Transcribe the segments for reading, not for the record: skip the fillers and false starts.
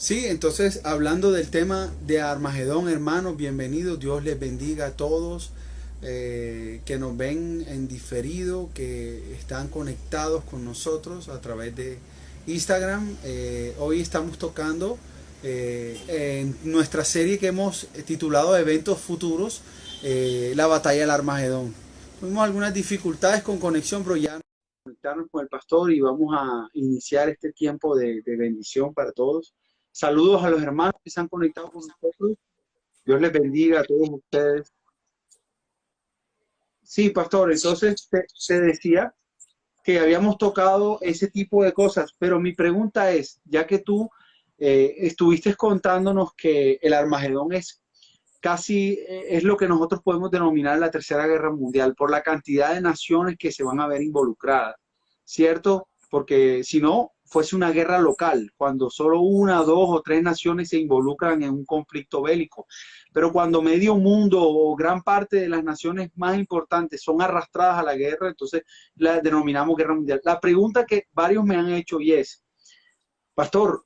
Sí, entonces hablando del tema de Armagedón, hermanos, bienvenidos, Dios les bendiga a todos que nos ven en diferido, que están conectados con nosotros a través de Instagram. Hoy estamos tocando en nuestra serie que hemos titulado Eventos Futuros, la batalla del Armagedón. Tuvimos algunas dificultades con conexión, pero ya conectarnos con el pastor y vamos a iniciar este tiempo de bendición para todos. Saludos a los hermanos que se han conectado con nosotros. Dios les bendiga a todos ustedes. Sí, pastor, entonces te decía que habíamos tocado ese tipo de cosas, pero mi pregunta es, ya que tú estuviste contándonos que el Armagedón es casi, es lo que nosotros podemos denominar la Tercera Guerra Mundial, por la cantidad de naciones que se van a ver involucradas, ¿cierto? Porque si no, fuese una guerra local, cuando solo una, dos o tres naciones se involucran en un conflicto bélico. Pero cuando medio mundo o gran parte de las naciones más importantes son arrastradas a la guerra, entonces la denominamos guerra mundial. La pregunta que varios me han hecho y es, Pastor,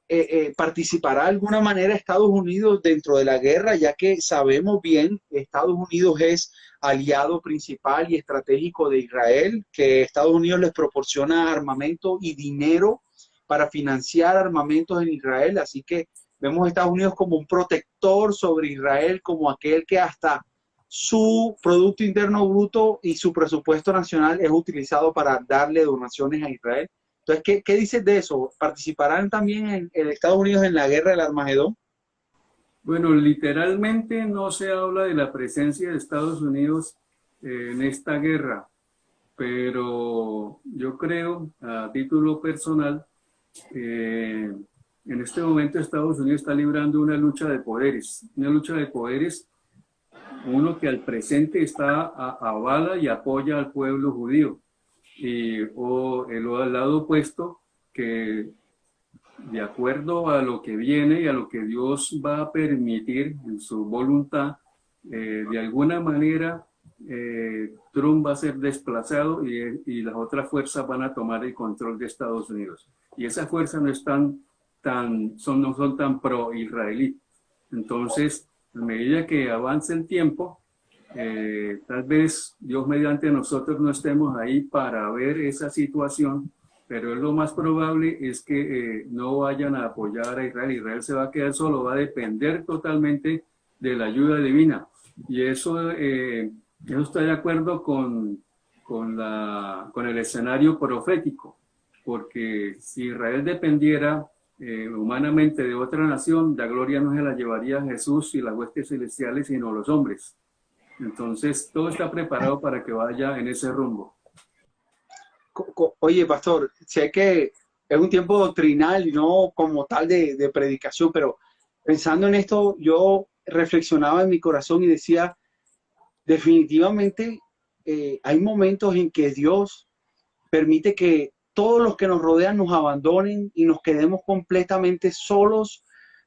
¿participará de alguna manera Estados Unidos dentro de la guerra? Ya que sabemos bien que Estados Unidos es aliado principal y estratégico de Israel, que Estados Unidos les proporciona armamento y dinero para financiar armamentos en Israel. Así que vemos a Estados Unidos como un protector sobre Israel, como aquel que hasta su Producto Interno Bruto y su presupuesto nacional es utilizado para darle donaciones a Israel. Entonces, ¿qué dices de eso? ¿Participarán también en Estados Unidos en la guerra del Armagedón? Bueno, literalmente no se habla de la presencia de Estados Unidos en esta guerra, pero yo creo, a título personal, en este momento Estados Unidos está librando una lucha de poderes, uno que al presente avala y apoya al pueblo judío, o al lado opuesto, que de acuerdo a lo que viene y a lo que Dios va a permitir en su voluntad, de alguna manera Trump va a ser desplazado y las otras fuerzas van a tomar el control de Estados Unidos. Y esas fuerzas no son tan pro-israelí. Entonces, a medida que avance el tiempo, tal vez Dios mediante nosotros no estemos ahí para ver esa situación, pero lo más probable es que no vayan a apoyar a Israel. Israel se va a quedar solo, va a depender totalmente de la ayuda divina. Y eso está de acuerdo con el escenario profético, porque si Israel dependiera humanamente de otra nación, la gloria no se la llevaría Jesús y las huestes celestiales, sino los hombres. Entonces, todo está preparado para que vaya en ese rumbo. Oye, pastor, sé que es un tiempo doctrinal y no como tal de predicación, pero pensando en esto, yo reflexionaba en mi corazón y decía, definitivamente hay momentos en que Dios permite que todos los que nos rodean nos abandonen y nos quedemos completamente solos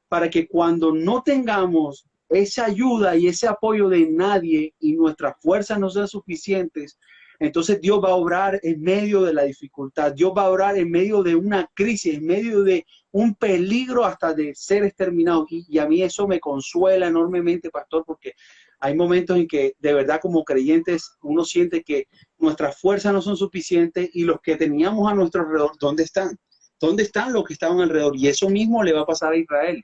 para que cuando no tengamos esa ayuda y ese apoyo de nadie y nuestras fuerzas no sean suficientes, entonces Dios va a obrar en medio de la dificultad, Dios va a obrar en medio de una crisis, en medio de un peligro hasta de ser exterminados. Y a mí eso me consuela enormemente, pastor, porque hay momentos en que de verdad como creyentes uno siente que nuestras fuerzas no son suficientes y los que teníamos a nuestro alrededor, ¿dónde están? ¿Dónde están los que estaban alrededor? Y eso mismo le va a pasar a Israel.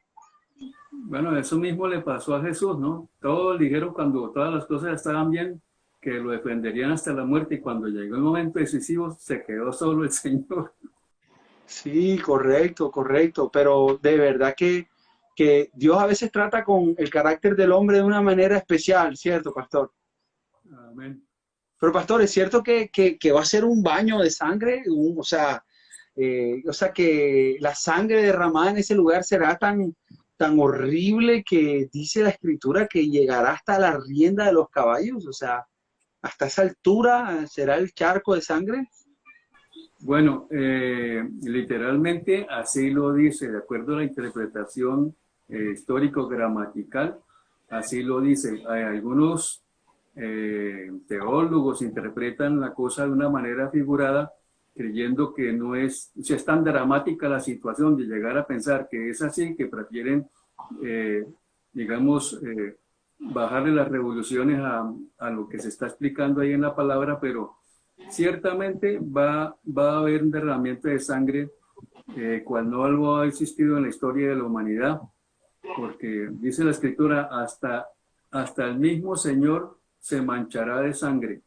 Bueno, eso mismo le pasó a Jesús, ¿no? Todos dijeron cuando todas las cosas estaban bien que lo defenderían hasta la muerte y cuando llegó el momento decisivo se quedó solo el Señor. Sí, correcto, correcto, pero de verdad que Dios a veces trata con el carácter del hombre de una manera especial, ¿cierto, pastor? Amén. Pero, pastor, ¿es cierto que va a ser un baño de sangre? O sea, que la sangre derramada en ese lugar será tan horrible que dice la escritura que llegará hasta la rienda de los caballos, o sea, hasta esa altura será el charco de sangre. Bueno, literalmente así lo dice, de acuerdo a la interpretación histórico-gramatical, así lo dice. Hay algunos teólogos interpretan la cosa de una manera figurada, creyendo que no es, o sea, es tan dramática la situación de llegar a pensar que es así, que prefieren, digamos, bajarle las revoluciones a lo que se está explicando ahí en la palabra, pero ciertamente va a haber un derramamiento de sangre, cual no algo ha existido en la historia de la humanidad, porque dice la Escritura, hasta el mismo Señor se manchará de sangre.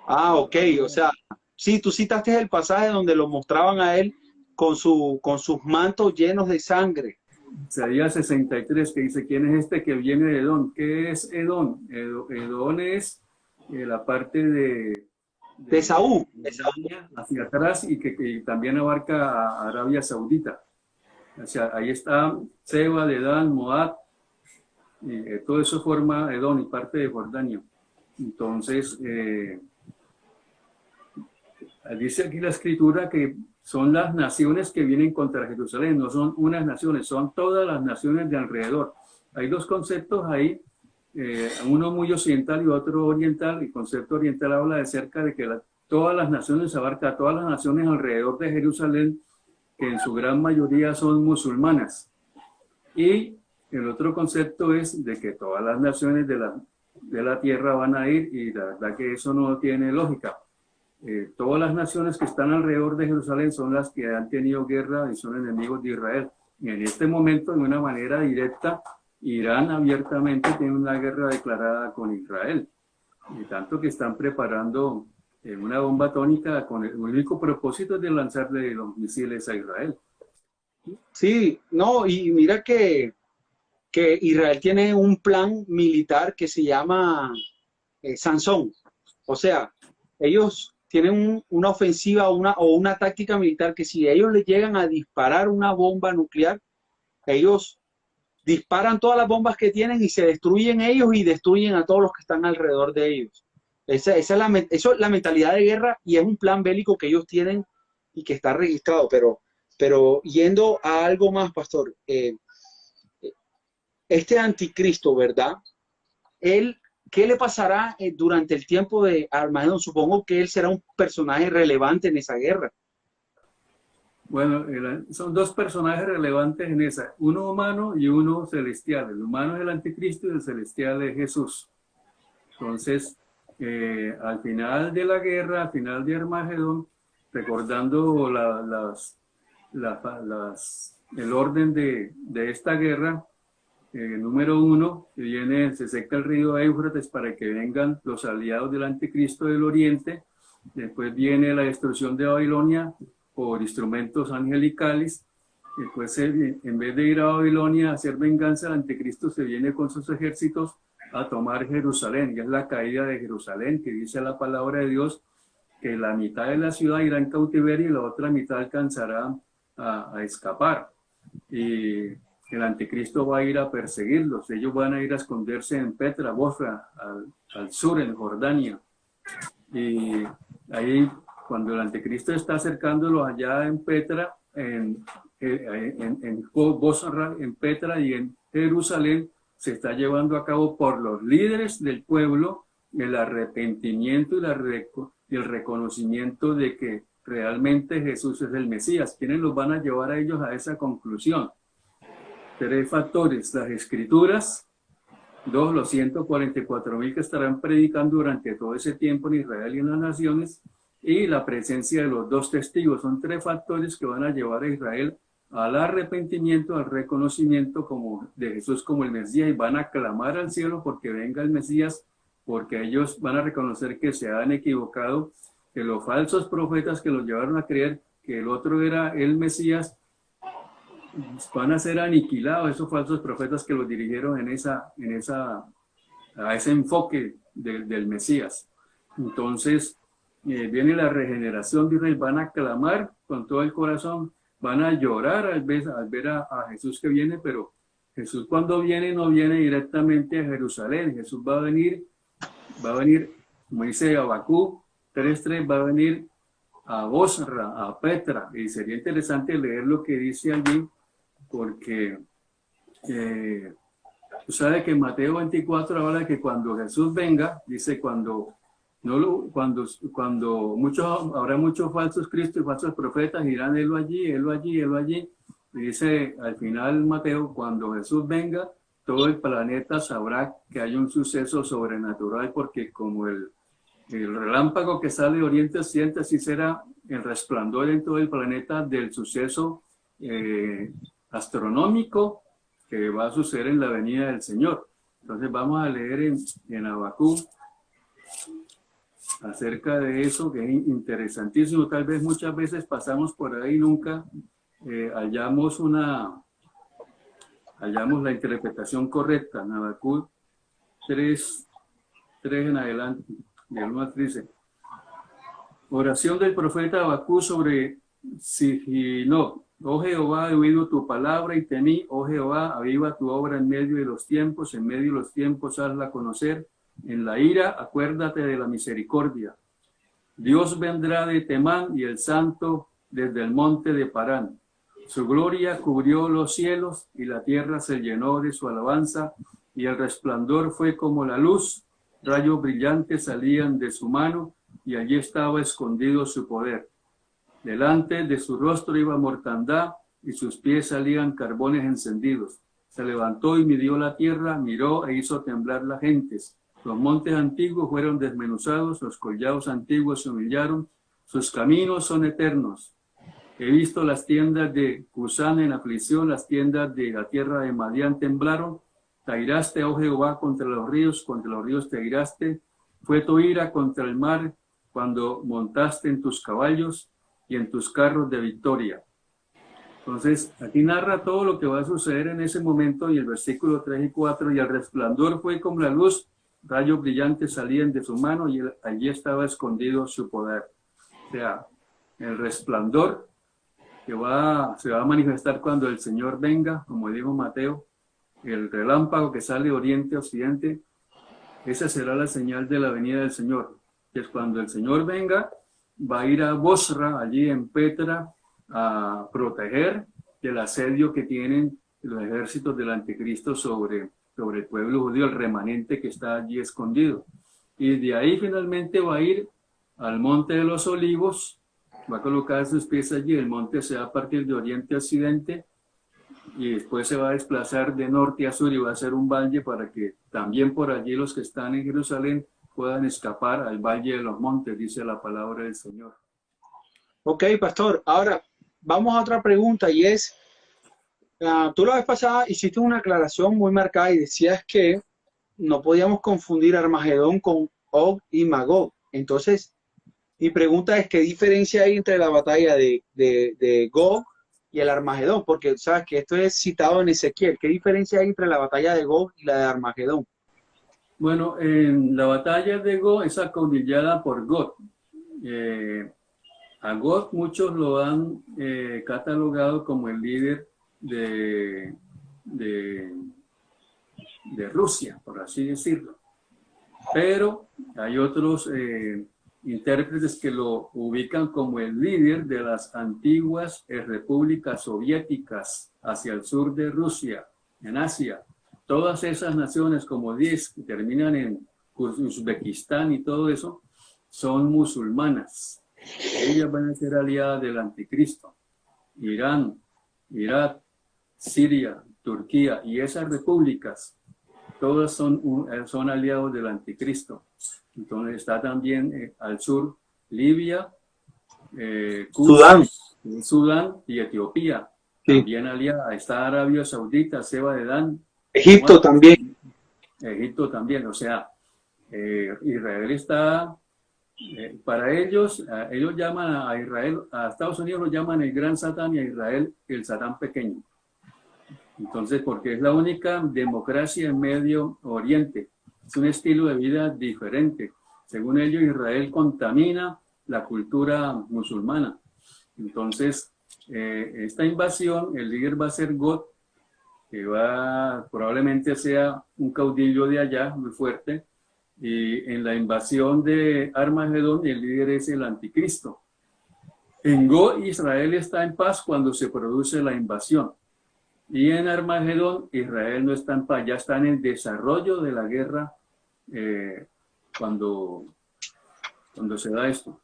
Ah, ok, o sea, sí, tú citaste el pasaje donde lo mostraban a él con sus mantos llenos de sangre. Isaías 63, que dice, ¿quién es este que viene de Edom? ¿Qué es Edom? Edom es la parte De Saúl. hacia atrás y que también abarca a Arabia Saudita. O sea, ahí está Seba, Dedán, Moab, y todo eso forma Edom y parte de Jordania. Entonces, dice aquí la Escritura que son las naciones que vienen contra Jerusalén, no son unas naciones, son todas las naciones de alrededor. Hay dos conceptos ahí, uno muy occidental y otro oriental. El concepto oriental habla de cerca de que todas las naciones, abarca a todas las naciones alrededor de Jerusalén, que en su gran mayoría son musulmanas. Y el otro concepto es de que todas las naciones de la tierra van a ir, y la verdad que eso no tiene lógica. Todas las naciones que están alrededor de Jerusalén son las que han tenido guerra y son enemigos de Israel. Y en este momento, de una manera directa, Irán abiertamente tiene una guerra declarada con Israel. Y tanto que están preparando una bomba atómica con el único propósito de lanzarle los misiles a Israel. Sí, no, y mira que Israel tiene un plan militar que se llama Sansón. O sea, ellos tienen una ofensiva o una táctica militar que si ellos le llegan a disparar una bomba nuclear, ellos disparan todas las bombas que tienen y se destruyen ellos y destruyen a todos los que están alrededor de ellos. Esa es la mentalidad de guerra, y es un plan bélico que ellos tienen y que está registrado. Pero yendo a algo más, pastor, este anticristo, ¿verdad? Él, ¿qué le pasará durante el tiempo de Armagedón? Supongo que él será un personaje relevante en esa guerra. Bueno, son dos personajes relevantes en esa, uno humano y uno celestial. El humano es el anticristo y el celestial es Jesús. Entonces, al final de la guerra, al final de Armagedón, recordando el orden de esta guerra, número uno, que se seca el río Éufrates para que vengan los aliados del anticristo del oriente. Después viene la destrucción de Babilonia por instrumentos angelicales. Después, en vez de ir a Babilonia a hacer venganza, el anticristo se viene con sus ejércitos a tomar Jerusalén. Y es la caída de Jerusalén, que dice la palabra de Dios que la mitad de la ciudad irá en cautiverio y la otra mitad alcanzará a escapar. Y el anticristo va a ir a perseguirlos. Ellos van a ir a esconderse en Petra, Bosra, al sur, en Jordania. Y ahí, cuando el anticristo está acercándolos allá en Petra, en Bosra, en Petra y en Jerusalén, se está llevando a cabo por los líderes del pueblo el arrepentimiento y el reconocimiento de que realmente Jesús es el Mesías. ¿Quiénes los van a llevar a ellos a esa conclusión? Tres factores: las Escrituras; dos, los 144,000 que estarán predicando durante todo ese tiempo en Israel y en las naciones; y la presencia de los dos testigos. Son tres factores que van a llevar a Israel al arrepentimiento, al reconocimiento de Jesús como el Mesías, y van a clamar al cielo porque venga el Mesías, porque ellos van a reconocer que se han equivocado, que los falsos profetas que los llevaron a creer que el otro era el Mesías van a ser aniquilados, esos falsos profetas que los dirigieron a ese enfoque del Mesías. Entonces viene la regeneración de Israel, van a clamar con todo el corazón, van a llorar al ver a Jesús que viene, pero Jesús, cuando viene, no viene directamente a Jerusalén. Jesús va a venir, como dice Habacuc 3:3, va a venir a Bosra, a Petra. Y sería interesante leer lo que dice allí, porque tú sabes que en Mateo 24 habla de que cuando Jesús venga, dice, cuando Habrá muchos falsos cristos y falsos profetas, irán él allí, él allí, él allí. Y dice al final Mateo, cuando Jesús venga, todo el planeta sabrá que hay un suceso sobrenatural, porque como el relámpago que sale de oriente a occidente, así será el resplandor en todo el planeta del suceso astronómico que va a suceder en la venida del Señor. Entonces vamos a leer en Habacuc acerca de eso, que es interesantísimo. Tal vez muchas veces pasamos por ahí y nunca hallamos la interpretación correcta. En Habacuc 3 en adelante, del 1 al 13. Oración del profeta Habacuc sobre Sigino. Oh Jehová, he oído tu palabra y temí. Oh Jehová, aviva tu obra en medio de los tiempos, en medio de los tiempos hazla conocer. En la ira, acuérdate de la misericordia. Dios vendrá de Temán y el santo desde el monte de Parán. Su gloria cubrió los cielos y la tierra se llenó de su alabanza, y el resplandor fue como la luz, rayos brillantes salían de su mano, y allí estaba escondido su poder. Delante de su rostro iba mortandad, y sus pies salían carbones encendidos. Se levantó y midió la tierra, miró e hizo temblar las gentes. Los montes antiguos fueron desmenuzados, los collados antiguos se humillaron, sus caminos son eternos. He visto las tiendas de Cusán en aflicción, las tiendas de la tierra de Madián temblaron. Te airaste, oh Jehová, contra los ríos te airaste. Fue tu ira contra el mar cuando montaste en tus caballos y en tus carros de victoria. Entonces, aquí narra todo lo que va a suceder en ese momento, y el versículo 3 y 4, y el resplandor fue como la luz, rayos brillantes salían de su mano, y allí estaba escondido su poder. O sea, el resplandor que se va a manifestar cuando el Señor venga, como dijo Mateo, el relámpago que sale de oriente a occidente, esa será la señal de la venida del Señor. Que es cuando el Señor venga, va a ir a Bosra, allí en Petra, a proteger del asedio que tienen los ejércitos del anticristo sobre el pueblo judío, el remanente que está allí escondido. Y de ahí finalmente va a ir al Monte de los Olivos, va a colocar sus pies allí, el monte se va a partir de oriente a occidente, y después se va a desplazar de norte a sur y va a ser un valle para que también por allí los que están en Jerusalén puedan escapar al valle de los montes, dice la palabra del Señor. Ok, pastor. Ahora vamos a otra pregunta, y es, tú la vez pasada hiciste una aclaración muy marcada y decías que no podíamos confundir Armagedón con Og y Magog. Entonces, mi pregunta es, ¿qué diferencia hay entre la batalla de Gog y el Armagedón? Porque sabes que esto es citado en Ezequiel. ¿Qué diferencia hay entre la batalla de Gog y la de Armagedón? Bueno, en la batalla de Gog es acaudillada por Gog. A Gog muchos lo han catalogado como el líder de Rusia, por así decirlo. Pero hay otros intérpretes que lo ubican como el líder de las antiguas repúblicas soviéticas hacia el sur de Rusia, en Asia. Todas esas naciones, como 10, que terminan en Uzbekistán y todo eso, son musulmanas. Ellas van a ser aliadas del anticristo. Irán, Irak, Siria, Turquía y esas repúblicas, todas son aliados del anticristo. Entonces está también al sur Libia, Sudán y Etiopía. Sí. También aliada. Está Arabia Saudita, Seba de Dan. Egipto también. Egipto también. O sea, Israel está... para ellos llaman a Israel, a Estados Unidos lo llaman el gran Satán y a Israel el Satán pequeño. Entonces, porque es la única democracia en Medio Oriente. Es un estilo de vida diferente. Según ellos, Israel contamina la cultura musulmana. Entonces, esta invasión, el líder va a ser Gog, que probablemente sea un caudillo de allá, muy fuerte. Y en la invasión de Armagedón, el líder es el anticristo. En Gog, Israel está en paz cuando se produce la invasión. Y en Armagedón, Israel no está en paz, ya está en el desarrollo de la guerra cuando cuando se da esto.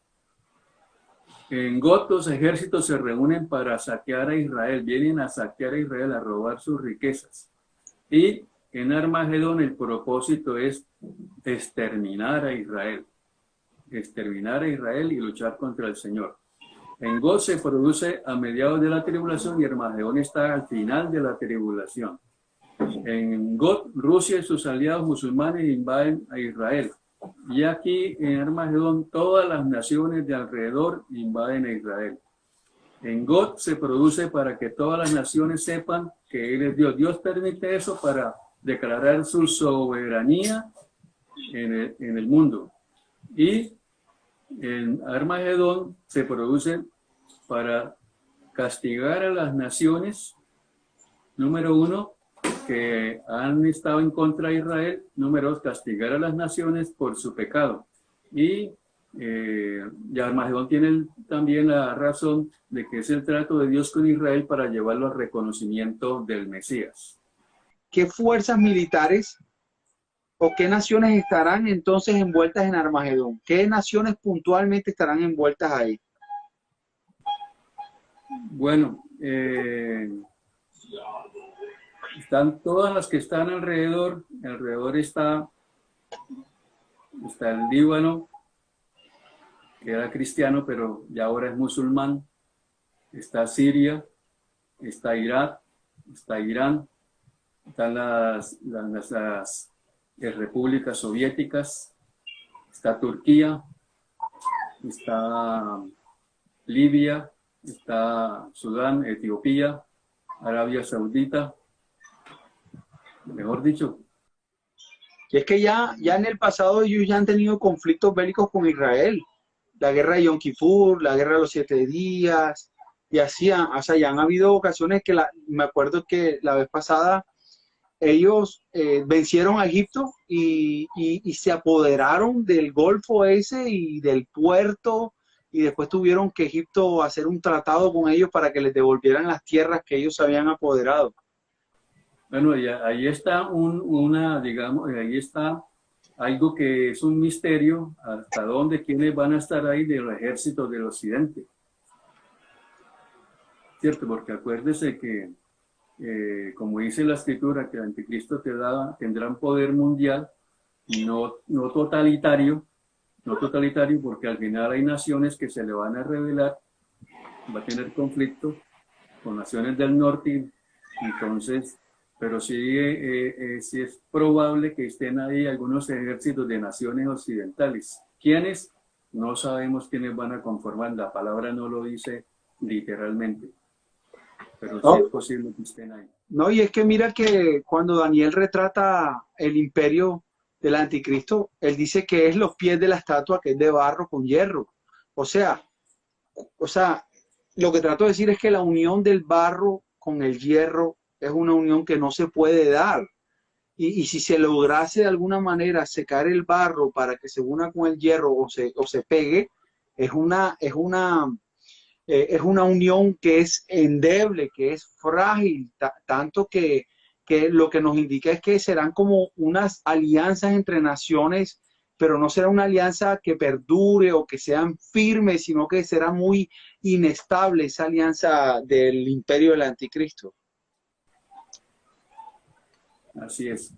En Got los ejércitos se reúnen para saquear a Israel, vienen a saquear a Israel, a robar sus riquezas. Y en Armagedón el propósito es exterminar a Israel y luchar contra el Señor. En Got se produce a mediados de la tribulación y Armagedón está al final de la tribulación. En Got, Rusia y sus aliados musulmanes invaden a Israel. Y aquí en Armagedón todas las naciones de alrededor invaden a Israel. En Got se produce para que todas las naciones sepan que Él es Dios. Dios permite eso para declarar su soberanía en el mundo. Y en Armagedón se produce para castigar a las naciones, número uno, que han estado en contra de Israel, número dos, castigar a las naciones por su pecado. Y Armagedón tiene también la razón de que es el trato de Dios con Israel para llevarlo al reconocimiento del Mesías. ¿Qué fuerzas militares o qué naciones estarán entonces envueltas en Armagedón? ¿Qué naciones puntualmente estarán envueltas ahí? Bueno, están todas las que están alrededor. Alrededor está el Líbano, que era cristiano, pero ya ahora es musulmán. Está Siria, está Irak, está Irán, están las repúblicas soviéticas, está Turquía, está Libia, está Sudán, Etiopía, Arabia Saudita, mejor dicho. Y es que ya en el pasado ellos ya han tenido conflictos bélicos con Israel. La guerra de Yom Kippur, la guerra de los 7 días, y así, o sea, ya han habido ocasiones que me acuerdo que la vez pasada ellos vencieron a Egipto y se apoderaron del Golfo ese y del puerto, y después tuvieron que Egipto hacer un tratado con ellos para que les devolvieran las tierras que ellos habían apoderado. Bueno, ahí está ahí está algo que es un misterio, hasta dónde, quiénes van a estar ahí del ejército del occidente. Cierto, porque acuérdese que, como dice la escritura, que el anticristo tendrá un poder mundial, no totalitario, porque al final hay naciones que se le van a rebelar, va a tener conflicto con naciones del norte, entonces, pero sí es probable que estén ahí algunos ejércitos de naciones occidentales. ¿Quiénes? No sabemos quiénes van a conformar, la palabra no lo dice literalmente, pero sí es posible que estén ahí. No, y es que mira que cuando Daniel retrata el imperio del anticristo, él dice que es los pies de la estatua, que es de barro con hierro. O sea, lo que trato de decir es que la unión del barro con el hierro es una unión que no se puede dar. Y si se lograse de alguna manera secar el barro para que se una con el hierro o se pegue, es una unión que es endeble, que es frágil, tanto que lo que nos indica es que serán como unas alianzas entre naciones, pero no será una alianza que perdure o que sean firmes, sino que será muy inestable esa alianza del imperio del anticristo. Así es.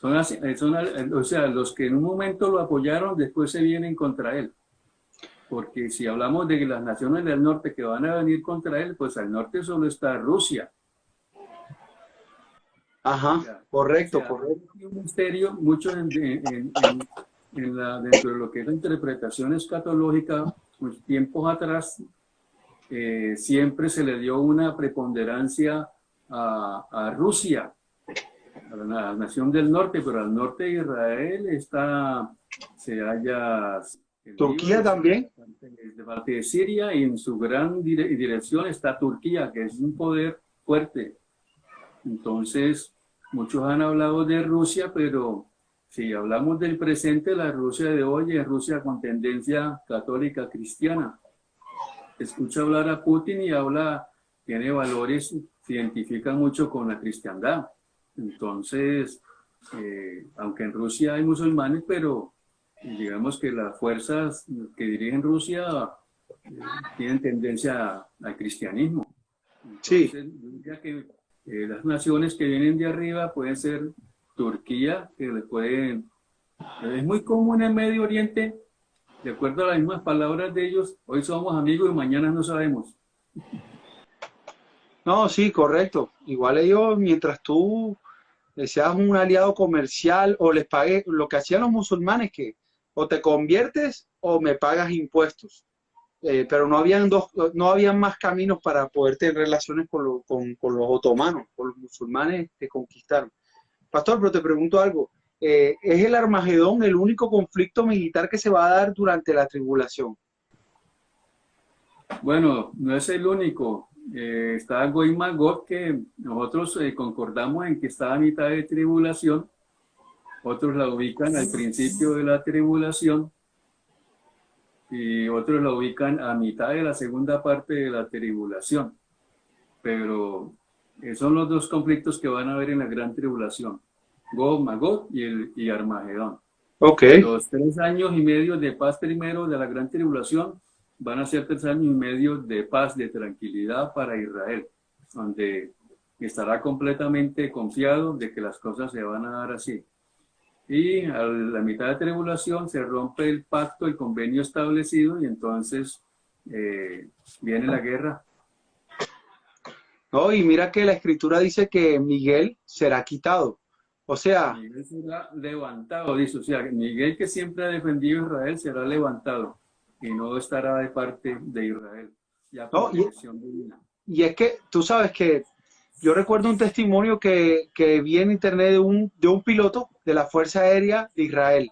O sea, los que en un momento lo apoyaron, después se vienen contra él. Porque si hablamos de las naciones del norte que van a venir contra él, pues al norte solo está Rusia. Ajá, o sea, correcto. Hay un misterio mucho dentro de lo que es la interpretación escatológica. Pues, tiempos atrás siempre se le dio una preponderancia a Rusia, a la nación del norte, pero al norte de Israel se halla Turquía también. De parte de Siria, y en su gran dirección está Turquía, que es un poder fuerte. Entonces, muchos han hablado de Rusia, pero si hablamos del presente, la Rusia de hoy es Rusia con tendencia católica cristiana. Escucha hablar a Putin y tiene valores, se identifica mucho con la cristiandad. Entonces, aunque en Rusia hay musulmanes, pero Y digamos que las fuerzas que dirigen Rusia tienen tendencia al cristianismo. Sí. Entonces, yo diría que las naciones que vienen de arriba pueden ser Turquía, que le pueden... Es muy común en Medio Oriente, de acuerdo a las mismas palabras de ellos, hoy somos amigos y mañana no sabemos. No, sí, correcto. Igual ellos, mientras tú seas un aliado comercial o les pagues, lo que hacían los musulmanes, que o te conviertes o me pagas impuestos. Pero no habían más caminos para poder tener relaciones con los otomanos, con los musulmanes que conquistaron. Pastor, pero te pregunto algo. ¿Es el Armagedón el único conflicto militar que se va a dar durante la tribulación? Bueno, no es el único. Está Gog y Magog, que nosotros concordamos en que está a mitad de tribulación. Otros la ubican al principio de la tribulación y otros la ubican a mitad de la segunda parte de la tribulación. Pero son los dos conflictos que van a haber en la gran tribulación. Gog, Magog y Armagedón. Ok. Los 3 años y medio de paz primero de la gran tribulación van a ser 3 años y medio de paz, de tranquilidad para Israel, donde estará completamente confiado de que las cosas se van a dar así. Y a la mitad de tribulación se rompe el pacto, el convenio establecido, y entonces viene la guerra. No, y mira que la escritura dice que Miguel será quitado. O sea, Miguel será levantado, dice, o sea, Miguel, que siempre ha defendido a Israel, será levantado y no estará de parte de Israel, ya no, por dirección divina. y es que tú sabes que yo recuerdo un testimonio que vi en internet de un piloto de la Fuerza Aérea de Israel.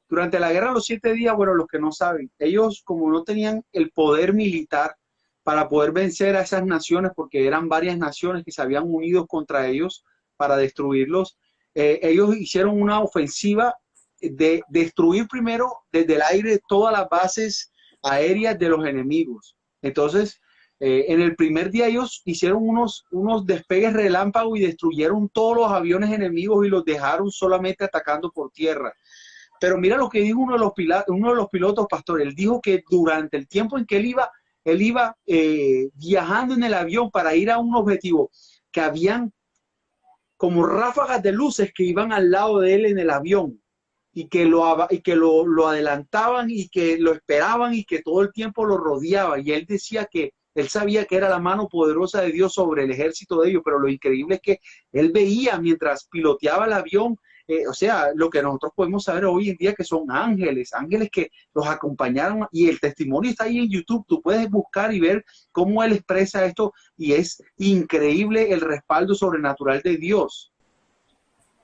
Durante la guerra de los 7 días, bueno, los que no saben, ellos como no tenían el poder militar para poder vencer a esas naciones, porque eran varias naciones que se habían unido contra ellos para destruirlos, ellos hicieron una ofensiva de destruir primero desde el aire todas las bases aéreas de los enemigos. Entonces, en el primer día ellos hicieron unos despegues relámpago y destruyeron todos los aviones enemigos y los dejaron solamente atacando por tierra. Pero mira lo que dijo uno de los pilotos, pastor. Él dijo que durante el tiempo en que él iba viajando en el avión para ir a un objetivo, que habían como ráfagas de luces que iban al lado de él en el avión y que lo adelantaban y que lo esperaban y que todo el tiempo lo rodeaba. Y él decía que él sabía que era la mano poderosa de Dios sobre el ejército de ellos, pero lo increíble es que él veía mientras piloteaba el avión, o sea, lo que nosotros podemos saber hoy en día que son ángeles que los acompañaron, y el testimonio está ahí en YouTube, tú puedes buscar y ver cómo él expresa esto y es increíble el respaldo sobrenatural de Dios.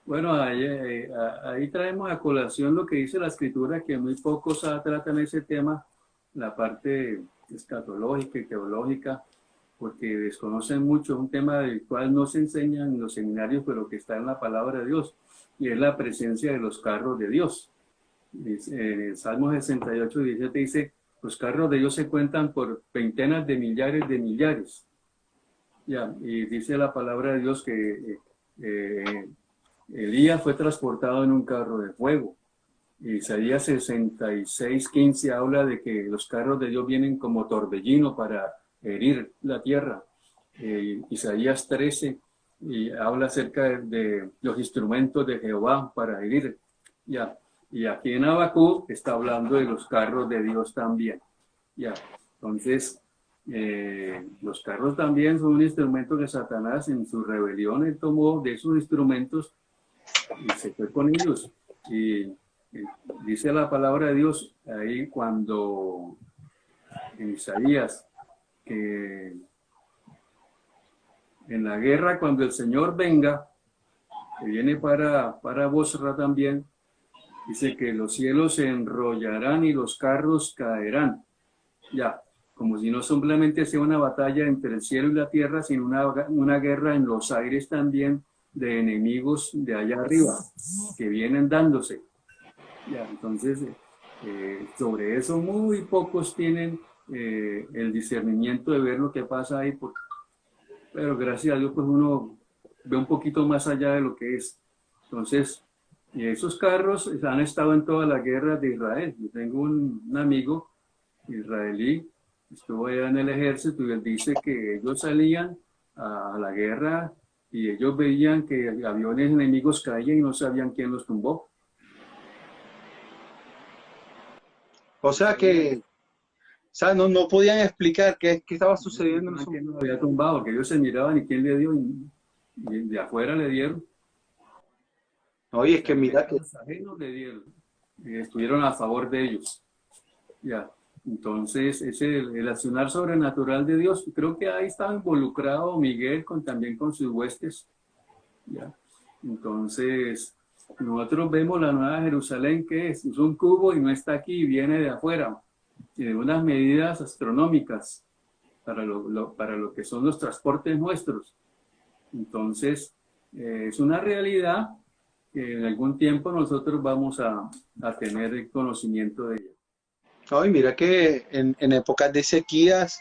Bueno, ahí traemos a colación lo que dice la Escritura, que muy pocos tratan ese tema, la parte escatológica y teológica, porque desconocen mucho, un tema del cual no se enseña en los seminarios, pero que está en la palabra de Dios, y es la presencia de los carros de Dios. En el Salmo 68, 17 dice, los carros de Dios se cuentan por veintenas de millares. Ya, y dice la palabra de Dios que Elías fue transportado en un carro de fuego. Isaías 66, 15 habla de que los carros de Dios vienen como torbellino para herir la tierra. Isaías 13 y habla acerca de los instrumentos de Jehová para herir. Ya. Y aquí en Habacuc está hablando de los carros de Dios también. Ya. Entonces, los carros también son un instrumento de Satanás. En su rebelión él tomó de esos instrumentos y se fue con ellos. Y dice la palabra de Dios ahí cuando en Isaías que en la guerra, cuando el Señor venga, que viene para Bosra también, dice que los cielos se enrollarán y los carros caerán. Ya, como si no simplemente sea una batalla entre el cielo y la tierra, sino una guerra en los aires también de enemigos de allá arriba, que vienen dándose. Ya, entonces, sobre eso muy pocos tienen el discernimiento de ver lo que pasa ahí, pero gracias a Dios pues uno ve un poquito más allá de lo que es. Entonces, Y esos carros han estado en todas las guerras de Israel. Yo tengo un amigo israelí, estuvo allá en el ejército y él dice que ellos salían a la guerra y ellos veían que aviones enemigos caían y no sabían quién los tumbó. O sea que, o sea, no podían explicar qué estaba sucediendo en ¿Quién los había tumbado? Que ellos se miraban y quién le dio y de afuera le dieron. Oye, es que mira que... Los ajenos le dieron. Y estuvieron a favor de ellos. Ya. Entonces, es el accionar sobrenatural de Dios. Creo que ahí estaba involucrado Miguel también con sus huestes. ¿Ya? Entonces, nosotros vemos la Nueva Jerusalén, que es un cubo y no está aquí, viene de afuera. Y de unas medidas astronómicas para lo que son los transportes nuestros. Entonces, es una realidad que en algún tiempo nosotros vamos a tener el conocimiento de ella. Ay, mira que en épocas de Ezequías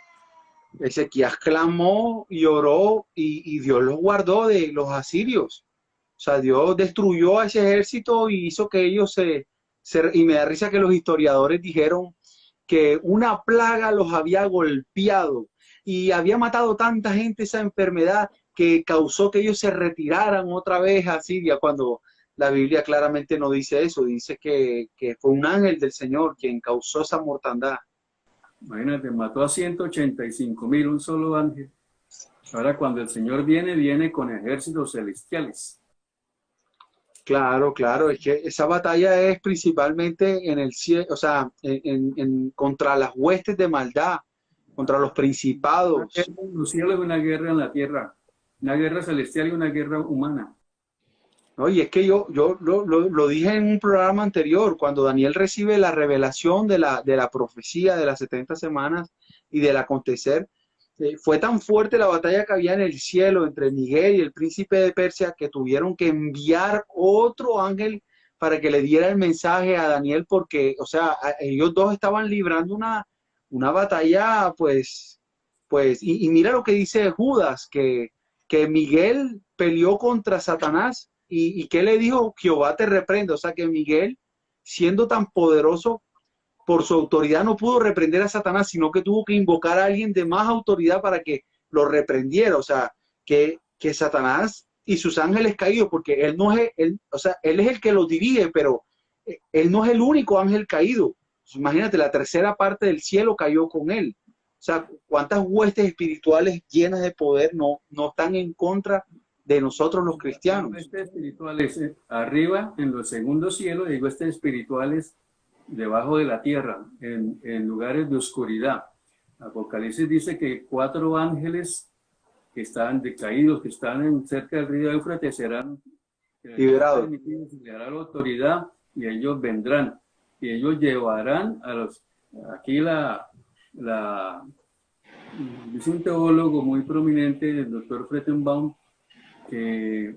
clamó y oró y Dios los guardó de los asirios. O sea, Dios destruyó a ese ejército y hizo que ellos y me da risa que los historiadores dijeron que una plaga los había golpeado y había matado tanta gente esa enfermedad que causó que ellos se retiraran otra vez a Siria, cuando la Biblia claramente no dice eso, dice que fue un ángel del Señor quien causó esa mortandad. Imagínate, mató a 185.000, un solo ángel. Ahora cuando el Señor viene, viene con ejércitos celestiales. Claro, claro, es que esa batalla es principalmente en el cielo, o sea, contra las huestes de maldad, contra los principados. Una guerra en los cielos y una guerra en la tierra. Una guerra celestial y una guerra humana. ¿No? Y es que yo lo dije en un programa anterior, cuando Daniel recibe la revelación de la profecía de las 70 semanas y del acontecer, fue tan fuerte la batalla que había en el cielo entre Miguel y el príncipe de Persia que tuvieron que enviar otro ángel para que le diera el mensaje a Daniel, porque, o sea, ellos dos estaban librando una batalla, y mira lo que dice Judas, que Miguel peleó contra Satanás y ¿qué le dijo? Jehová te reprende. O sea que Miguel, siendo tan poderoso, por su autoridad no pudo reprender a Satanás, sino que tuvo que invocar a alguien de más autoridad para que lo reprendiera. O sea, que Satanás y sus ángeles caídos, porque él no es, o sea, él es el que los dirige, pero él no es el único ángel caído. Imagínate, la tercera parte del cielo cayó con él. O sea, cuántas huestes espirituales llenas de poder no están en contra de nosotros los cristianos. Huestes espirituales arriba, en los segundos cielos, y huestes espirituales debajo de la tierra, en lugares de oscuridad. Apocalipsis dice que 4 ángeles que están decaídos, que están cerca del río Éufrates, serán liberados. Se le dará la autoridad y ellos vendrán. Y ellos llevarán a los... Aquí es un teólogo muy prominente, el doctor Frettenbaum, que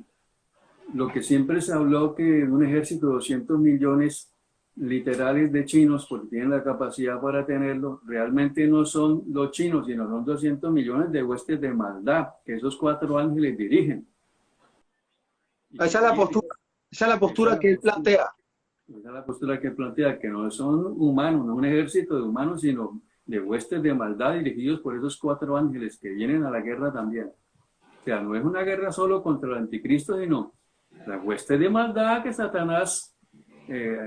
lo que siempre se habló que un ejército de 200 millones literales de chinos, porque tienen la capacidad para tenerlo, realmente no son los chinos, sino son 200 millones de huestes de maldad que esos 4 ángeles dirigen. Esa es la postura que él plantea. Esa es la postura que él plantea, que no son humanos, no un ejército de humanos, sino de huestes de maldad dirigidos por esos 4 ángeles que vienen a la guerra también. O sea, no es una guerra solo contra el anticristo, sino la hueste de maldad que Satanás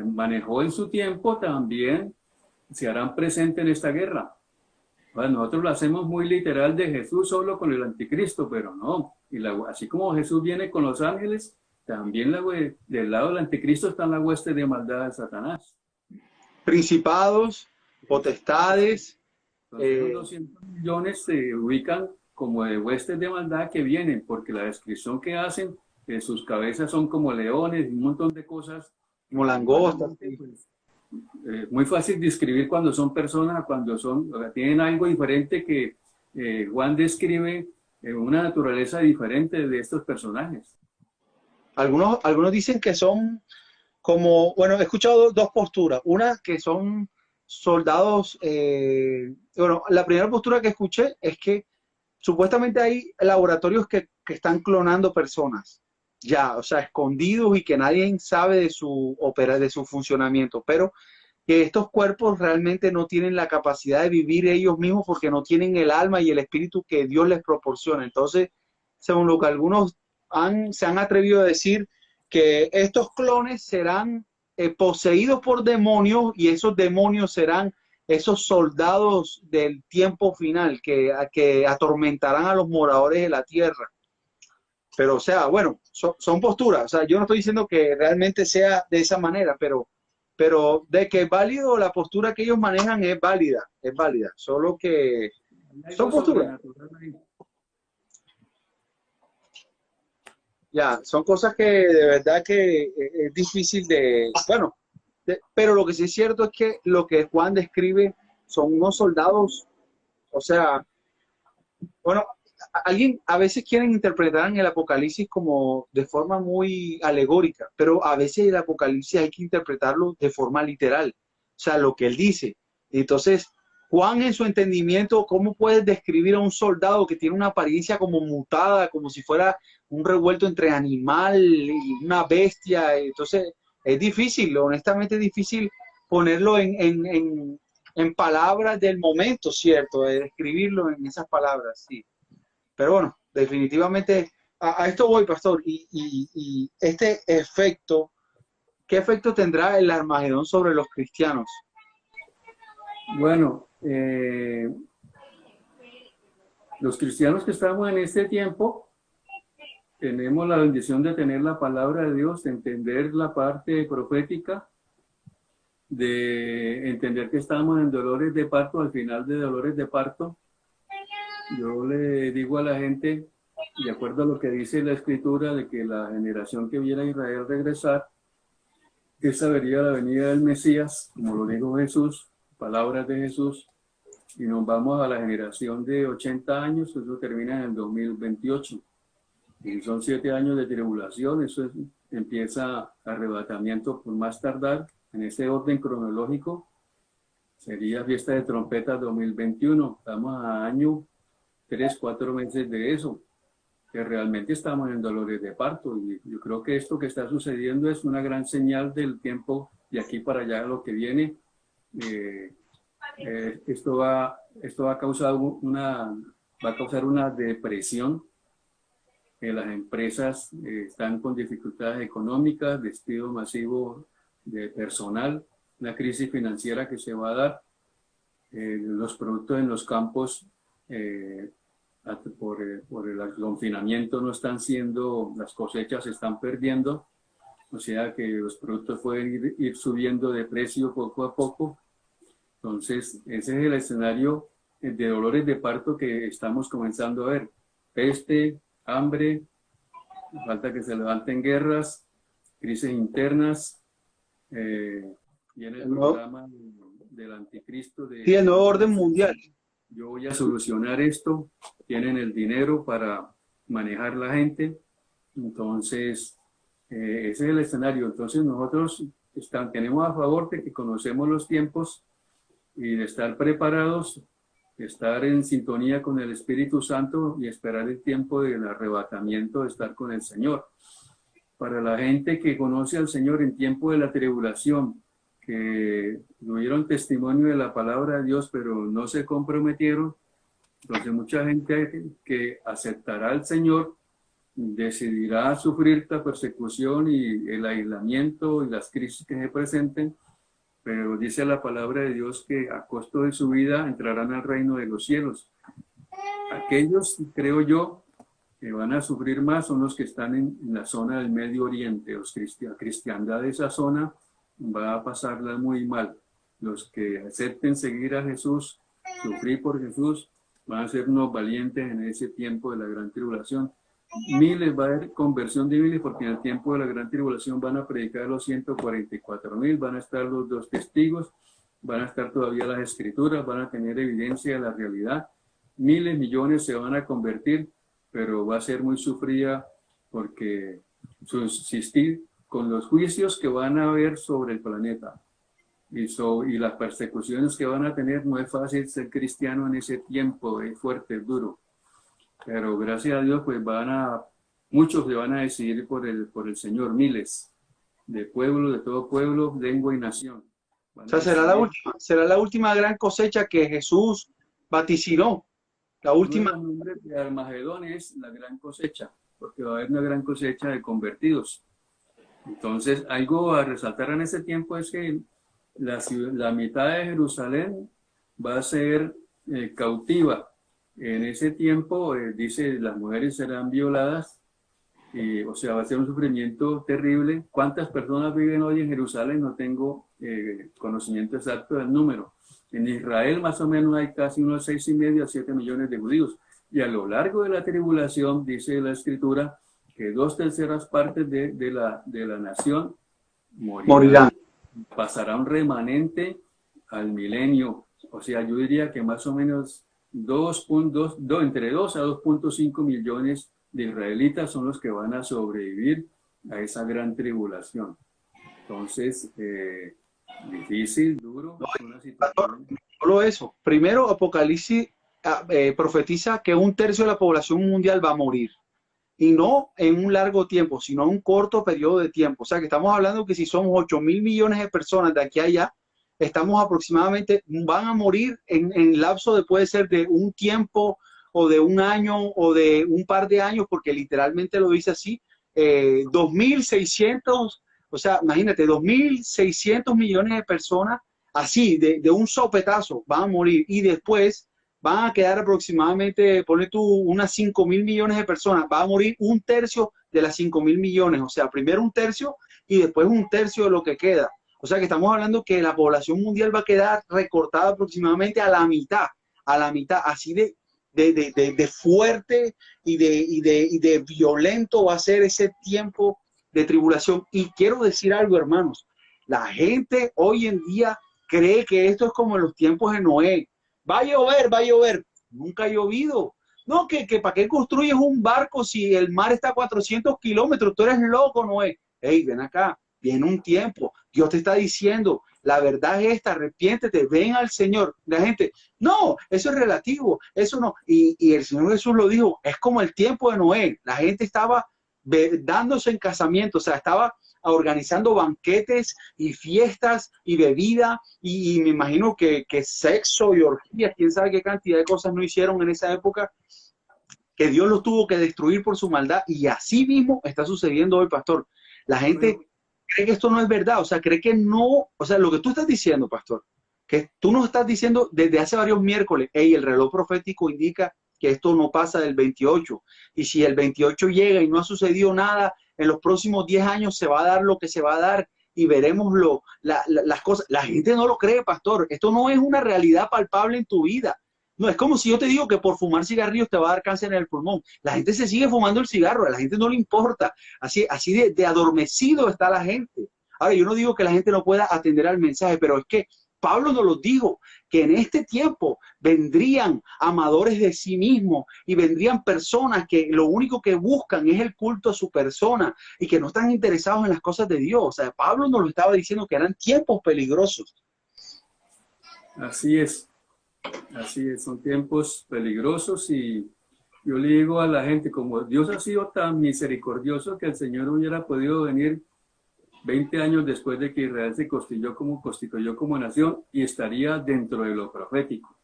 manejó en su tiempo también se harán presente en esta guerra. Bueno, nosotros lo hacemos muy literal de Jesús solo con el anticristo, pero no. Y así como Jesús viene con los ángeles, también del lado del anticristo está la hueste de maldad de Satanás. Principados, potestades. Entonces, 200 millones se ubican como de huestes de maldad que vienen, porque la descripción que hacen de sus cabezas son como leones y un montón de cosas. Como langostas. Pues, muy fácil describir cuando son personas, tienen algo diferente que Juan describe una naturaleza diferente de estos personajes. Algunos dicen que son como, bueno, he escuchado 2 posturas. Una que son soldados, bueno, la primera postura que escuché es que supuestamente hay laboratorios que están clonando personas. ya, o sea, escondidos y que nadie sabe de de su funcionamiento, pero que estos cuerpos realmente no tienen la capacidad de vivir ellos mismos porque no tienen el alma y el espíritu que Dios les proporciona. Entonces, según lo que algunos se han atrevido a decir, que estos clones serán poseídos por demonios y esos demonios serán esos soldados del tiempo final que atormentarán a los moradores de la tierra. Pero, o sea, bueno, son posturas. O sea, yo no estoy diciendo que realmente sea de esa manera, pero de que es válido la postura que ellos manejan es válida. Solo que Hay son algo posturas. sobrenatural ahí. Ya, son cosas que de verdad que es difícil de, bueno, pero lo que sí es cierto es que lo que Juan describe son unos soldados, o sea, bueno, alguien a veces quieren interpretar en el Apocalipsis como de forma muy alegórica, pero a veces el Apocalipsis hay que interpretarlo de forma literal, o sea, lo que él dice. Entonces, Juan en su entendimiento, ¿cómo puedes describir a un soldado que tiene una apariencia como mutada, como si fuera un revuelto entre animal y una bestia? Entonces, es difícil, honestamente es difícil ponerlo en palabras del momento, ¿cierto? De describirlo en esas palabras, sí. Pero bueno, definitivamente a esto voy, pastor. Y este efecto, ¿qué efecto tendrá el Armagedón sobre los cristianos? Bueno, los cristianos que estamos en este tiempo tenemos la bendición de tener la palabra de Dios, de entender la parte profética, de entender que estamos en dolores de parto, al final de dolores de parto. Yo le digo a la gente, de acuerdo a lo que dice la Escritura, de que la generación que viera a Israel regresar, que esa vería la venida del Mesías, como lo dijo Jesús, palabras de Jesús, y nos vamos a la generación de 80 años, eso termina en el 2028. Y son 7 años de tribulación, empieza arrebatamiento por más tardar, en ese orden cronológico, sería fiesta de trompetas 2021, estamos a año 3, 4 meses de eso, que realmente estamos en dolores de parto, y yo creo que esto que está sucediendo es una gran señal del tiempo de aquí para allá, lo que viene. Esto va a causar una depresión. Las empresas están con dificultades económicas, despido masivo de personal, una crisis financiera que se va a dar. Los productos en los campos por el confinamiento no están siendo, las cosechas se están perdiendo, o sea que los productos pueden ir subiendo de precio poco a poco. Entonces, ese es el escenario de dolores de parto que estamos comenzando a ver. Peste, hambre, falta que se levanten guerras, crisis internas, viene el programa del anticristo. Sí, el nuevo orden mundial. Yo voy a solucionar esto, tienen el dinero para manejar la gente, entonces ese es el escenario. Entonces nosotros tenemos a favor de que conocemos los tiempos y de estar preparados, de estar en sintonía con el Espíritu Santo y esperar el tiempo del arrebatamiento, de estar con el Señor. Para la gente que conoce al Señor en tiempo de la tribulación, que tuvieron testimonio de la palabra de Dios, pero no se comprometieron, entonces mucha gente que aceptará al Señor decidirá sufrir la persecución y el aislamiento y las crisis que se presenten, pero dice la palabra de Dios que a costo de su vida entrarán al reino de los cielos. Aquellos, creo yo, que van a sufrir más son los que están en la zona del Medio Oriente. La cristiandad de esa zona va a pasarla muy mal. Los que acepten seguir a Jesús, sufrir por Jesús, van a ser unos valientes en ese tiempo de la gran tribulación. Va a haber conversión de miles, porque en el tiempo de la gran tribulación van a predicar los 144,000, van a estar los 2 testigos, van a estar todavía las escrituras, van a tener evidencia de la realidad. Miles, millones se van a convertir, pero va a ser muy sufrida porque subsistir con los juicios que van a haber sobre el planeta y las persecuciones que van a tener. No es fácil ser cristiano en ese tiempo, es fuerte, es duro. Pero gracias a Dios pues van a muchos se van a decidir por el Señor, miles de pueblos, de todo pueblo, lengua y nación. O Van a sea, decidir. será la última gran cosecha que Jesús vaticinó. La Uno de última. los nombres de Armagedón es la gran cosecha, porque va a haber una gran cosecha de convertidos. Entonces, algo a resaltar en ese tiempo es que la mitad de Jerusalén va a ser cautiva. En ese tiempo, dice, las mujeres serán violadas, o sea, va a ser un sufrimiento terrible. ¿Cuántas personas viven hoy en Jerusalén? No tengo conocimiento exacto del número. En Israel más o menos hay casi unos 6,5 a 7 millones de judíos. Y a lo largo de la tribulación, dice la Escritura, que 2/3 partes de la nación Morirán. morirán. Pasará un remanente al milenio. O sea, yo diría que más o menos entre 2 a 2,5 millones de israelitas son los que van a sobrevivir a esa gran tribulación. Entonces, difícil, duro, No, una pastor, situación. no solo eso. Primero, Apocalipsis profetiza que 1/3 de la población mundial va a morir. Y no en un largo tiempo, sino en un corto periodo de tiempo. O sea, que estamos hablando que si somos 8.000 millones de personas de aquí a allá, estamos aproximadamente, van a morir en lapso de puede ser de un tiempo o de un año o de un par de años, porque literalmente lo dice así, 2.600, o sea, imagínate, 2.600 millones de personas así, de un sopetazo, van a morir y después van a quedar aproximadamente, ponle tú, unas 5.000 millones de personas, va a morir 1/3 de las 5.000 millones, o sea, primero 1/3 y después 1/3 de lo que queda. O sea que estamos hablando que la población mundial va a quedar recortada aproximadamente a la mitad, así de fuerte y de violento va a ser ese tiempo de tribulación. Y quiero decir algo, hermanos, la gente hoy en día cree que esto es como en los tiempos de Noé. Va a llover, va a llover. Nunca ha llovido. No, que para qué construyes un barco si el mar está a 400 kilómetros. Tú eres loco, Noé. Hey, ven acá. Viene un tiempo. Dios te está diciendo, la verdad es esta, arrepiéntete, ven al Señor. La gente, no, eso es relativo, eso no. Y el Señor Jesús lo dijo, es como el tiempo de Noé. La gente estaba dándose en casamiento, o sea, estaba organizando banquetes y fiestas y bebida y me imagino que sexo y orgías, quién sabe qué cantidad de cosas no hicieron en esa época, que Dios los tuvo que destruir por su maldad y así mismo está sucediendo hoy, pastor. La Bueno, gente cree que esto no es verdad, o sea, cree que no, o sea, lo que tú estás diciendo, pastor, que tú nos estás diciendo desde hace varios miércoles, hey, el reloj profético indica que esto no pasa del 28, y si el 28 llega y no ha sucedido nada, en los próximos 10 años se va a dar lo que se va a dar y veremos las cosas. La gente no lo cree, pastor, esto no es una realidad palpable en tu vida. No, es como si yo te digo que por fumar cigarrillos te va a dar cáncer en el pulmón. La gente se sigue fumando el cigarro, a la gente no le importa. Así de adormecido está la gente. Ahora, yo no digo que la gente no pueda atender al mensaje, pero es que Pablo nos lo dijo, que en este tiempo vendrían amadores de sí mismos y vendrían personas que lo único que buscan es el culto a su persona y que no están interesados en las cosas de Dios. O sea, Pablo nos lo estaba diciendo que eran tiempos peligrosos. así es. Así es, son tiempos peligrosos y yo le digo a la gente, como Dios ha sido tan misericordioso que el Señor hubiera podido venir 20 años después de que Israel se constituyó como nación y estaría dentro de lo profético.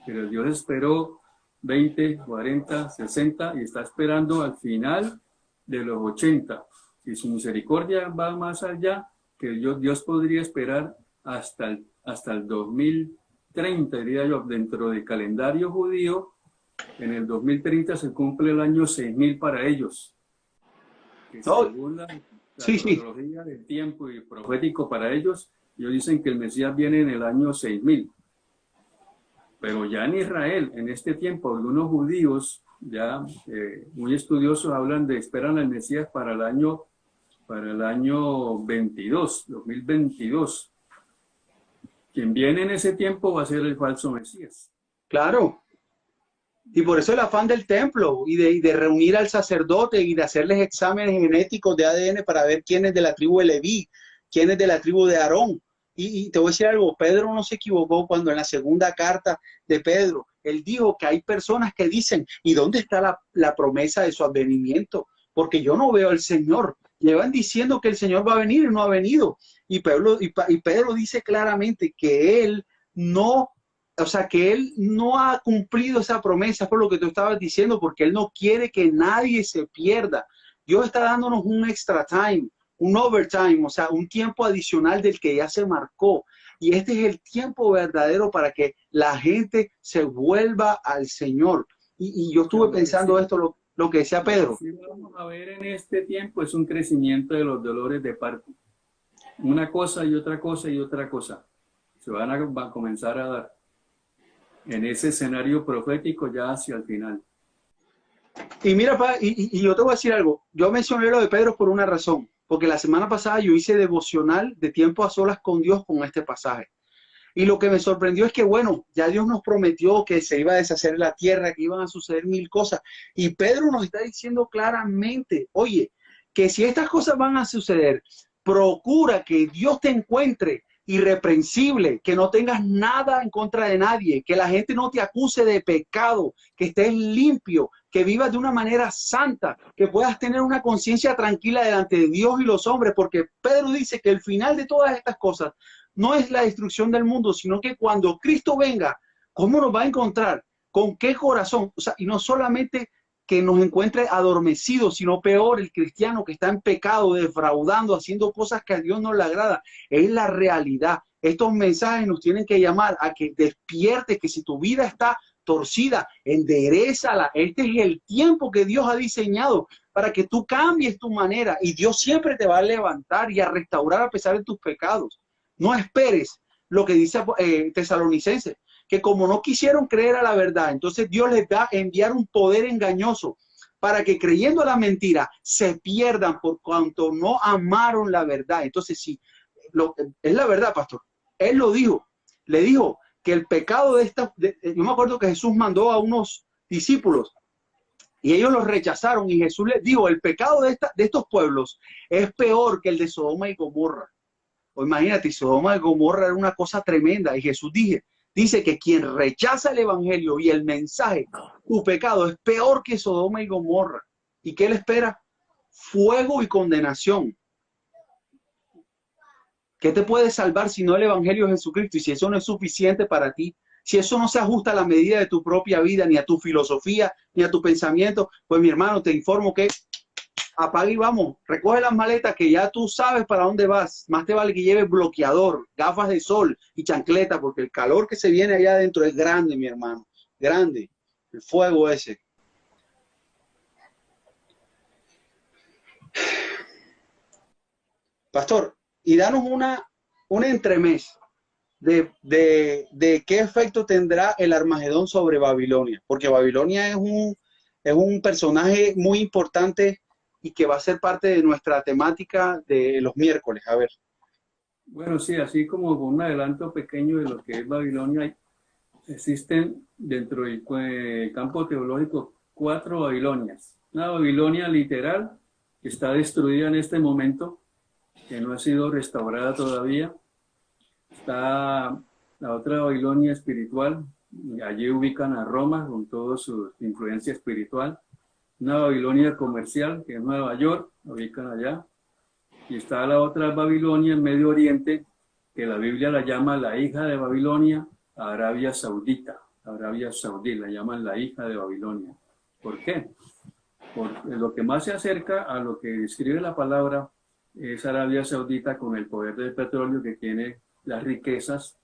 Pero Dios esperó 20, 40, 60 y está esperando al final de los 80. Y su misericordia va más allá que Dios podría esperar hasta el 2030, diría yo, dentro del calendario judío. En el 2030 se cumple el año 6000 para ellos, que No, según la sí, sí, cronología del tiempo y profético para ellos, ellos dicen que el Mesías viene en el año 6000. Pero ya en Israel, en este tiempo, algunos judíos ya muy estudiosos esperan al Mesías para el año 2022. Quien viene en ese tiempo va a ser el falso Mesías. claro. Y por eso el afán del templo y de reunir al sacerdote y de hacerles exámenes genéticos de ADN para ver quién es de la tribu de Leví, quién es de la tribu de Aarón. Y te voy a decir algo, Pedro no se equivocó cuando en la segunda carta de Pedro, él dijo que hay personas que dicen, ¿y dónde está la promesa de su advenimiento? porque yo no veo al Señor. Llevan diciendo que el Señor va a venir y no ha venido. Y Pedro dice claramente que él no, o sea, que él no ha cumplido esa promesa, por lo que tú estabas diciendo, porque él no quiere que nadie se pierda. Dios está dándonos un extra time, un overtime, o sea, un tiempo adicional del que ya se marcó. Y este es el tiempo verdadero para que la gente se vuelva al Señor. Y yo estuve pensando esto, lo que decía Pedro. Lo que sí vamos a ver en este tiempo es un crecimiento de los dolores de parto. Una cosa y otra cosa y otra cosa. Se van a comenzar a dar en ese escenario profético ya hacia el final. Y mira, y yo te voy a decir algo. Yo mencioné lo de Pedro por una razón. Porque la semana pasada yo hice devocional de tiempo a solas con Dios con este pasaje. Y lo que me sorprendió es que, bueno, ya Dios nos prometió que se iba a deshacer la tierra, que iban a suceder mil cosas. Y Pedro nos está diciendo claramente, oye, que si estas cosas van a suceder, procura que Dios te encuentre irreprensible, que no tengas nada en contra de nadie, que la gente no te acuse de pecado, que estés limpio, que vivas de una manera santa, que puedas tener una conciencia tranquila delante de Dios y los hombres, porque Pedro dice que el final de todas estas cosas no es la destrucción del mundo, sino que cuando Cristo venga, ¿cómo nos va a encontrar? ¿Con qué corazón? O sea, y no solamente que nos encuentre adormecidos, sino peor, el cristiano que está en pecado, defraudando, haciendo cosas que a Dios no le agrada. Es la realidad. Estos mensajes nos tienen que llamar a que despiertes, que si tu vida está torcida, enderezala. Este es el tiempo que Dios ha diseñado para que tú cambies tu manera y Dios siempre te va a levantar y a restaurar a pesar de tus pecados. No esperes lo que dice Tesalonicenses, que como no quisieron creer a la verdad, entonces Dios les va a enviar un poder engañoso para que creyendo a la mentira se pierdan por cuanto no amaron la verdad. Entonces, sí, es la verdad, pastor. Él lo dijo, le dijo que el pecado de esta, yo me acuerdo que Jesús mandó a unos discípulos y ellos los rechazaron y Jesús les dijo, el pecado de estos pueblos es peor que el de Sodoma y Gomorra. O imagínate, Sodoma y Gomorra era una cosa tremenda. Y Jesús dice que quien rechaza el evangelio y el mensaje, tu pecado es peor que Sodoma y Gomorra. ¿Y qué le espera? Fuego y condenación. ¿Qué te puede salvar si no el evangelio de Jesucristo? Y si eso no es suficiente para ti, si eso no se ajusta a la medida de tu propia vida, ni a tu filosofía, ni a tu pensamiento, pues mi hermano, te informo que apaga y vamos, recoge las maletas que ya tú sabes para dónde vas. Más te vale que lleves bloqueador, gafas de sol y chancleta, porque el calor que se viene allá adentro es grande, mi hermano. Grande. El fuego ese. Pastor, y danos un entremés de qué efecto tendrá el Armagedón sobre Babilonia. Porque Babilonia es un personaje muy importante y que va a ser parte de nuestra temática de los miércoles. A ver. Bueno, sí, así como con un adelanto pequeño de lo que es Babilonia, existen dentro del campo teológico 4 Babilonias. Una Babilonia literal, que está destruida en este momento, que no ha sido restaurada todavía. Está la otra Babilonia espiritual, y allí ubican a Roma con toda su influencia espiritual. Una Babilonia comercial, que es Nueva York, la ubican allá. Y está la otra Babilonia en Medio Oriente, que la Biblia la llama la hija de Babilonia, Arabia Saudita. Arabia Saudí la llaman la hija de Babilonia. ¿Por qué? Porque lo que más se acerca a lo que describe la palabra es Arabia Saudita con el poder del petróleo, que tiene las riquezas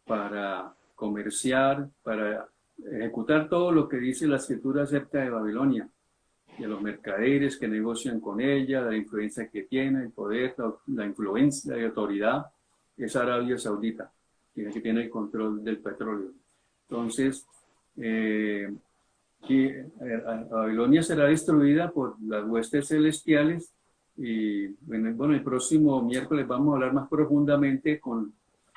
para comerciar, para ejecutar todo lo que dice la escritura acerca de Babilonia, de los mercaderes que negocian con ella, la influencia que tiene, el poder, la influencia y autoridad, es Arabia Saudita, que tiene el control del petróleo. Entonces, Babilonia será destruida por las huestes celestiales y bueno, el próximo miércoles vamos a hablar más profundamente con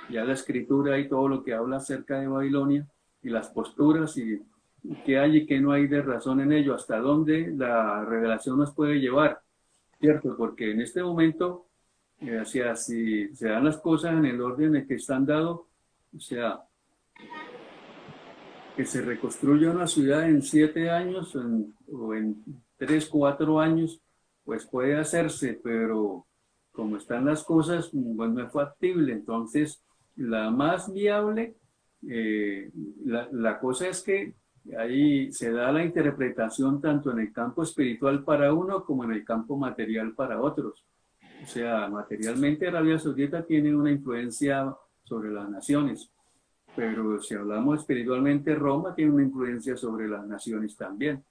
ya la escritura y todo lo que habla acerca de Babilonia y las posturas y qué hay y qué no hay de razón en ello, hasta dónde la revelación nos puede llevar, ¿cierto? Porque en este momento, si se dan las cosas en el orden en que están dados, o sea, que se reconstruya una ciudad en 7 años o en 3, 4 años, pues puede hacerse, pero como están las cosas, pues no es factible. Entonces, la más viable, la cosa es que ahí se da la interpretación tanto en el campo espiritual para uno como en el campo material para otros. O sea, materialmente Arabia Saudita tiene una influencia sobre las naciones, pero si hablamos espiritualmente, Roma tiene una influencia sobre las naciones también.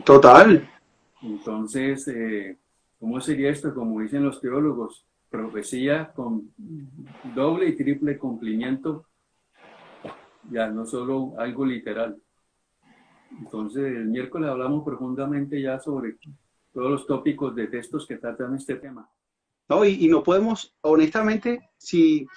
Total. Entonces, ¿cómo sería esto? Como dicen los teólogos, profecía con doble y triple cumplimiento, ya no solo algo literal. Entonces, el miércoles hablamos profundamente ya sobre todos los tópicos de textos que tratan este tema. ¿No? Y no podemos, honestamente, si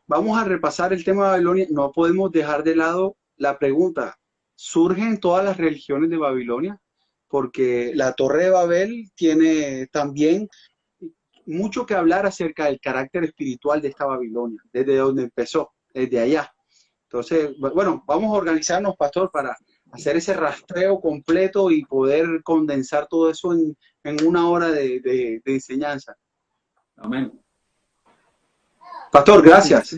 vamos a repasar el tema de Babilonia, no podemos dejar de lado la pregunta, ¿surgen todas las religiones de Babilonia? Porque la Torre de Babel tiene también mucho que hablar acerca del carácter espiritual de esta Babilonia, desde donde empezó, desde allá. Entonces, bueno, vamos a organizarnos, pastor, para hacer ese rastreo completo y poder condensar todo eso en una hora de enseñanza. Amén. Pastor, gracias.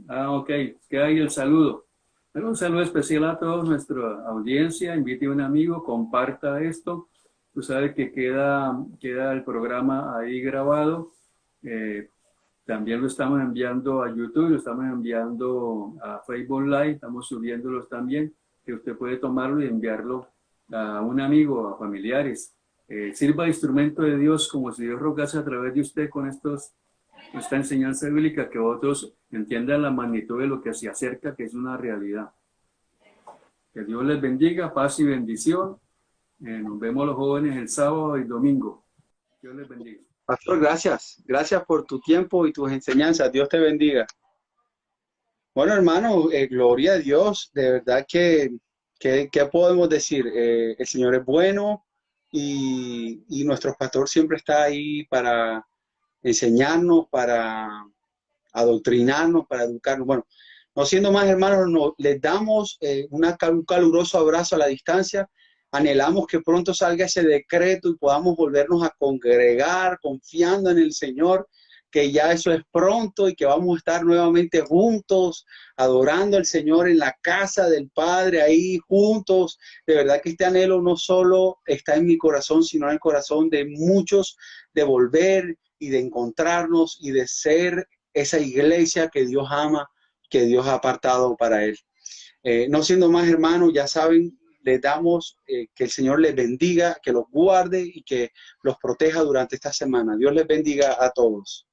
Ok, queda ahí el saludo. Bueno, un saludo especial a toda nuestra audiencia. Invite a un amigo, comparta esto. Tú sabes que queda el programa ahí grabado. También lo estamos enviando a YouTube, lo estamos enviando a Facebook Live, estamos subiéndolos también, que usted puede tomarlo y enviarlo a un amigo, a familiares. Sirva de instrumento de Dios como si Dios rogase a través de usted con esta enseñanza bíblica, que otros entiendan la magnitud de lo que se acerca, que es una realidad. Que Dios les bendiga, paz y bendición. Nos vemos los jóvenes el sábado y domingo. Dios les bendiga. Pastor, gracias. Gracias por tu tiempo y tus enseñanzas. Dios te bendiga. Bueno, hermano, gloria a Dios. De verdad que ¿qué podemos decir? El Señor es bueno y nuestro pastor siempre está ahí para enseñarnos, para adoctrinarnos, para educarnos. Bueno, no siendo más, hermanos, les damos un caluroso abrazo a la distancia. Anhelamos que pronto salga ese decreto y podamos volvernos a congregar confiando en el Señor, que ya eso es pronto y que vamos a estar nuevamente juntos, adorando al Señor en la casa del Padre, ahí juntos. De verdad que este anhelo no solo está en mi corazón, sino en el corazón de muchos, de volver y de encontrarnos y de ser esa iglesia que Dios ama, que Dios ha apartado para Él. No siendo más, hermanos, ya saben, les damos que el Señor les bendiga, que los guarde y que los proteja durante esta semana. Dios les bendiga a todos.